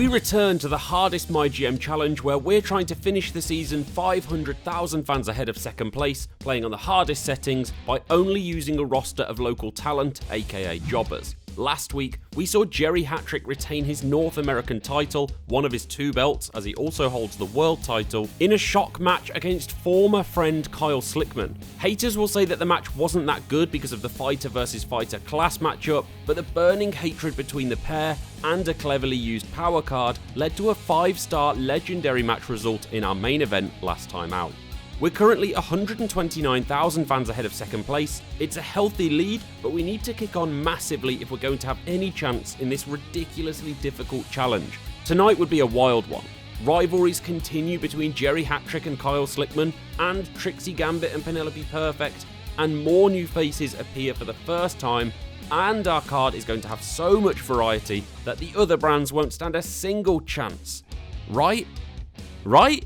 We return to the hardest MyGM challenge where we're trying to finish the season 500,000 fans ahead of second place, playing on the hardest settings by only using a roster of local talent, aka jobbers. Last week, we saw Jerry Hatrick retain his North American title, one of his 2 belts, as he also holds the world title, in a shock match against former friend Kyle Slickman. Haters will say that the match wasn't that good because of the fighter versus fighter class matchup, but the burning hatred between the pair and a cleverly used power card led to a 5-star legendary match result in our main event last time out. We're currently 129,000 fans ahead of second place. It's a healthy lead, but we need to kick on massively if we're going to have any chance in this ridiculously difficult challenge. Tonight would be a wild one. Rivalries continue between Jerry Hatrick and Kyle Slickman, and Trixie Gambit and Penelope Perfect, and more new faces appear for the first time, and our card is going to have so much variety that the other brands won't stand a single chance. Right? Right?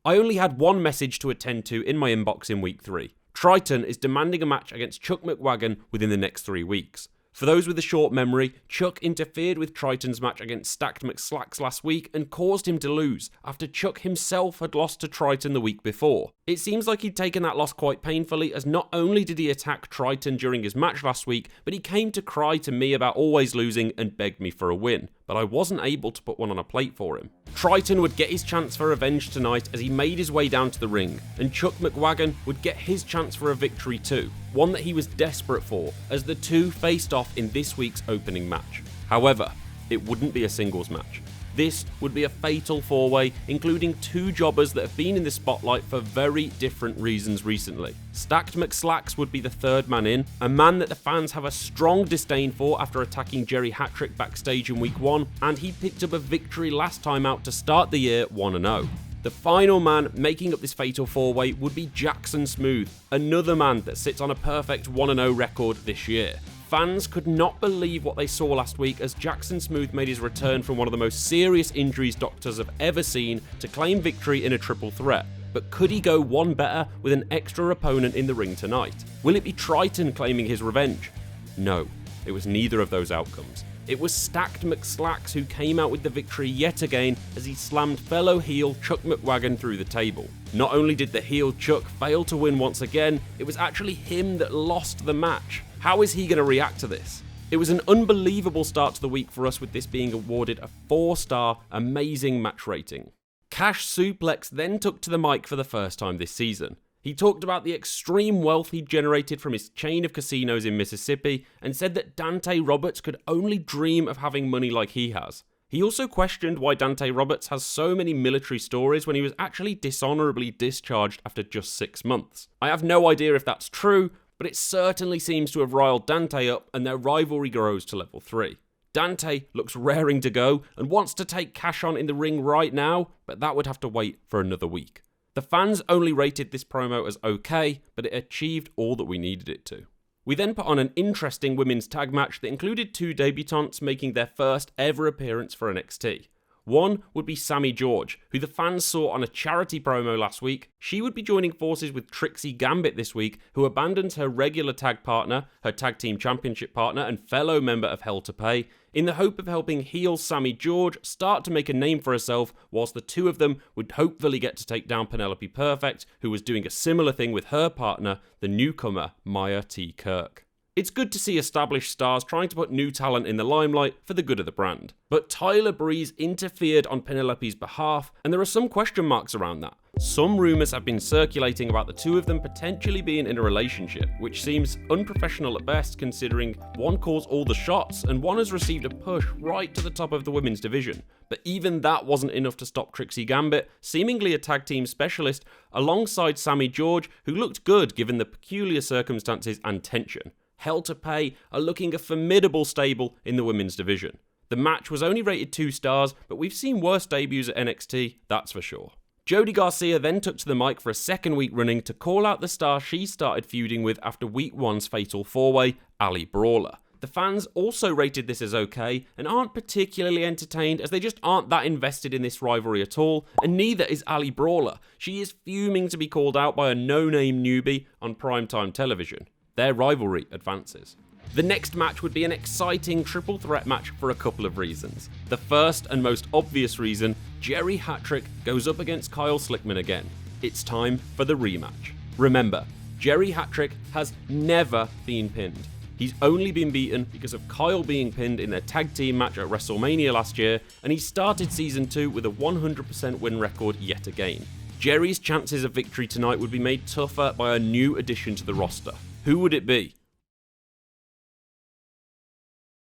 I only had one message to attend to in my inbox in week 3. Triton is demanding a match against Chuck McWagon within the next 3 weeks. For those with a short memory, Chuck interfered with Triton's match against Stacked McSlacks last week and caused him to lose, after Chuck himself had lost to Triton the week before. It seems like he'd taken that loss quite painfully, as not only did he attack Triton during his match last week, but he came to cry to me about always losing and begged me for a win, but I wasn't able to put one on a plate for him. Triton would get his chance for revenge tonight as he made his way down to the ring, and Chuck McWagon would get his chance for a victory too, one that he was desperate for, as the two faced off in this week's opening match. However, it wouldn't be a singles match. This would be a fatal 4-way, including 2 jobbers that have been in the spotlight for very different reasons recently. Stacked McSlacks would be the 3rd man in, a man that the fans have a strong disdain for after attacking Jerry Hatrick backstage in week 1, and he picked up a victory last time out to start the year 1-0. The final man making up this fatal 4-way would be Jackson Smooth, another man that sits on a perfect 1-0 record this year. Fans could not believe what they saw last week as Jackson Smooth made his return from one of the most serious injuries doctors have ever seen to claim victory in a triple threat. But could he go one better with an extra opponent in the ring tonight? Will it be Triton claiming his revenge? No, it was neither of those outcomes. It was Stacked McSlacks who came out with the victory yet again as he slammed fellow heel Chuck McWagon through the table. Not only did the heel Chuck fail to win once again, it was actually him that lost the match. How is he going to react to this? It was an unbelievable start to the week for us, with this being awarded a 4-star amazing match rating. Cash Suplex then took to the mic for the first time this season. He talked about the extreme wealth he generated from his chain of casinos in Mississippi and said that Dante Roberts could only dream of having money like he has. He also questioned why Dante Roberts has so many military stories when he was actually dishonorably discharged after just 6 months. I have no idea if that's true, but it certainly seems to have riled Dante up, and their rivalry grows to level 3. Dante looks raring to go and wants to take Cash on in the ring right now, but that would have to wait for another week. The fans only rated this promo as okay, but it achieved all that we needed it to. We then put on an interesting women's tag match that included 2 debutantes making their first ever appearance for NXT. One would be Sammy George, who the fans saw on a charity promo last week. She would be joining forces with Trixie Gambit this week, who abandons her regular tag partner, her tag team championship partner and fellow member of Hell to Pay, in the hope of helping heel Sammy George start to make a name for herself, whilst the 2 of them would hopefully get to take down Penelope Perfect, who was doing a similar thing with her partner, the newcomer Maya T. Kirk. It's good to see established stars trying to put new talent in the limelight for the good of the brand. But Tyler Breeze interfered on Penelope's behalf, and there are some question marks around that. Some rumours have been circulating about the 2 of them potentially being in a relationship, which seems unprofessional at best considering one calls all the shots and one has received a push right to the top of the women's division. But even that wasn't enough to stop Trixie Gambit, seemingly a tag team specialist, alongside Sammy George, who looked good given the peculiar circumstances and tension. Hell to Pay are looking a formidable stable in the women's division. The match was only rated 2 stars, but we've seen worse debuts at NXT, that's for sure. Jody Garcia then took to the mic for a second week running to call out the star she started feuding with after week 1's fatal 4-way, Ali Brawler. The fans also rated this as okay and aren't particularly entertained, as they just aren't that invested in this rivalry at all, and neither is Ali Brawler. She is fuming to be called out by a no-name newbie on primetime television. Their rivalry advances. The next match would be an exciting triple threat match for a couple of reasons. The first and most obvious reason, Jerry Hatrick goes up against Kyle Slickman again. It's time for the rematch. Remember, Jerry Hatrick has never been pinned. He's only been beaten because of Kyle being pinned in their tag team match at WrestleMania last year, and he started season 2 with a 100% win record yet again. Jerry's chances of victory tonight would be made tougher by a new addition to the roster. Who would it be?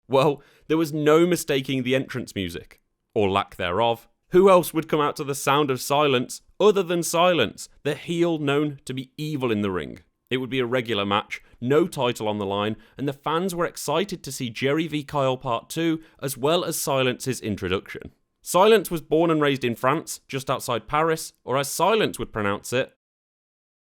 Well, there was no mistaking the entrance music, or lack thereof. Who else would come out to the sound of silence other than Silence, the heel known to be evil in the ring? It would be a regular match, no title on the line, and the fans were excited to see Jerry v Kyle Part 2, as well as Silence's introduction. Silence was born and raised in France, just outside Paris, or as Silence would pronounce it.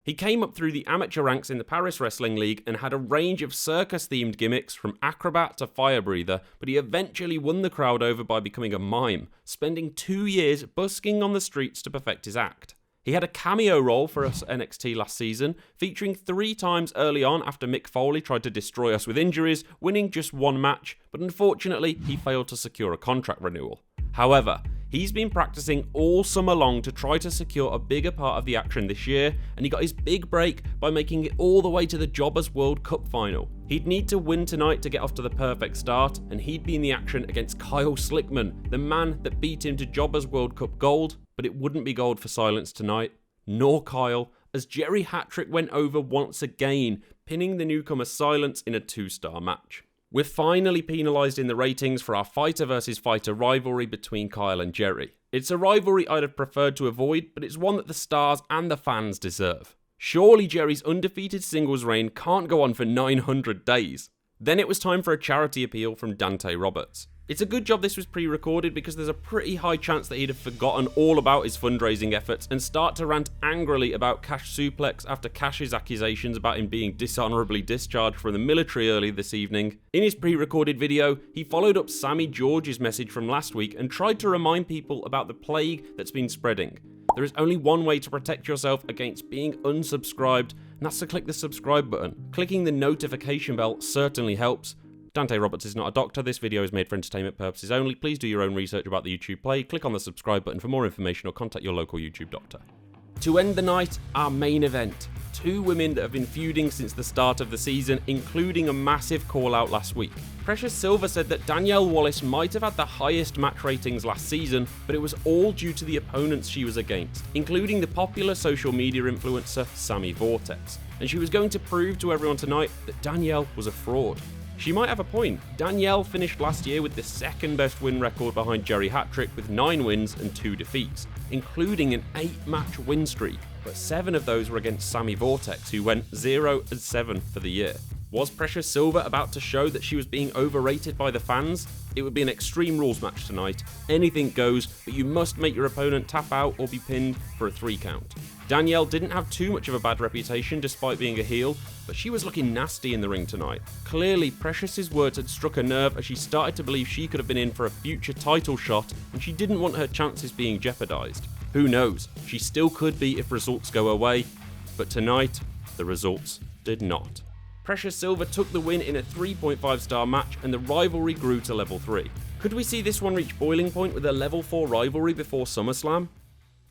He came up through the amateur ranks in the Paris Wrestling League and had a range of circus-themed gimmicks from acrobat to fire breather, but he eventually won the crowd over by becoming a mime, spending 2 years busking on the streets to perfect his act. He had a cameo role for us NXT last season, featuring 3 times early on after Mick Foley tried to destroy us with injuries, winning just 1 match, but unfortunately he failed to secure a contract renewal. However, he's been practicing all summer long to try to secure a bigger part of the action this year, and he got his big break by making it all the way to the Jobbers World Cup final. He'd need to win tonight to get off to the perfect start, and he'd be in the action against Kyle Slickman, the man that beat him to Jobbers World Cup gold, but it wouldn't be gold for Silence tonight, nor Kyle, as Jerry Hatrick went over once again, pinning the newcomer Silence in a 2-star match. We're finally penalised in the ratings for our fighter versus fighter rivalry between Kyle and Jerry. It's a rivalry I'd have preferred to avoid, but it's one that the stars and the fans deserve. Surely Jerry's undefeated singles reign can't go on for 900 days. Then it was time for a charity appeal from Dante Roberts. It's a good job this was pre-recorded because there's a pretty high chance that he'd have forgotten all about his fundraising efforts and start to rant angrily about Cash Suplex after Cash's accusations about him being dishonorably discharged from the military early this evening. In his pre-recorded video, he followed up Sammy George's message from last week and tried to remind people about the plague that's been spreading. There is only one way to protect yourself against being unsubscribed, and that's to click the subscribe button. Clicking the notification bell certainly helps. Dante Roberts is not a doctor. This video is made for entertainment purposes only. Please do your own research about the YouTube play. Click on the subscribe button for more information or contact your local YouTube doctor. To end the night, our main event. 2 women that have been feuding since the start of the season, including a massive call out last week. Precious Silver said that Danielle Wallace might have had the highest match ratings last season, but it was all due to the opponents she was against, including the popular social media influencer Sammy Vortex. And she was going to prove to everyone tonight that Danielle was a fraud. She might have a point. Danielle finished last year with the 2nd best win record behind Jerry Hatrick with 9 wins and 2 defeats, including an 8-match win streak, but 7 of those were against Sammy Vortex, who went 0-7 for the year. Was Precious Silver about to show that she was being overrated by the fans? It would be an Extreme Rules match tonight. Anything goes, but you must make your opponent tap out or be pinned for a 3 count. Danielle didn't have too much of a bad reputation despite being a heel, but she was looking nasty in the ring tonight. Clearly, Precious's words had struck a nerve as she started to believe she could have been in for a future title shot, and she didn't want her chances being jeopardised. Who knows, she still could be if results go her way, but tonight, the results did not. Precious Silver took the win in a 3.5-star match, and the rivalry grew to level 3. Could we see this one reach boiling point with a level 4 rivalry before SummerSlam?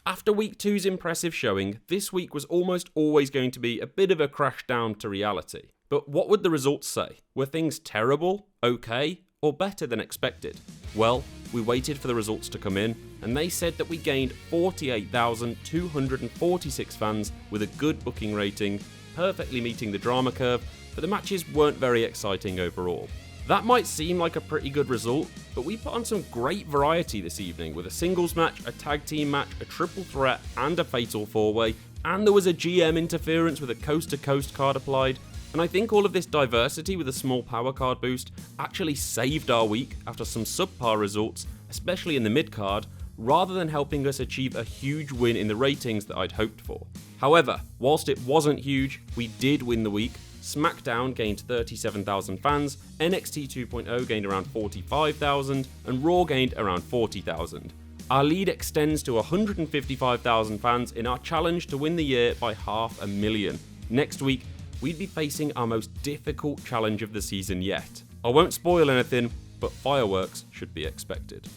After week 2's impressive showing, this week was almost always going to be a bit of a crash down to reality. But what would the results say? Were things terrible, okay, or better than expected? Well, we waited for the results to come in, and they said that we gained 48,246 fans with a good booking rating, perfectly meeting the drama curve, but the matches weren't very exciting overall. That might seem like a pretty good result, but we put on some great variety this evening with a singles match, a tag team match, a triple threat, and a fatal 4-way, and there was a GM interference with a coast-to-coast card applied, and I think all of this diversity with a small power card boost actually saved our week after some subpar results, especially in the mid-card, rather than helping us achieve a huge win in the ratings that I'd hoped for. However, whilst it wasn't huge, we did win the week. SmackDown gained 37,000 fans, NXT 2.0 gained around 45,000, and Raw gained around 40,000. Our lead extends to 155,000 fans in our challenge to win the year by 500,000. Next week, we'd be facing our most difficult challenge of the season yet. I won't spoil anything, but fireworks should be expected.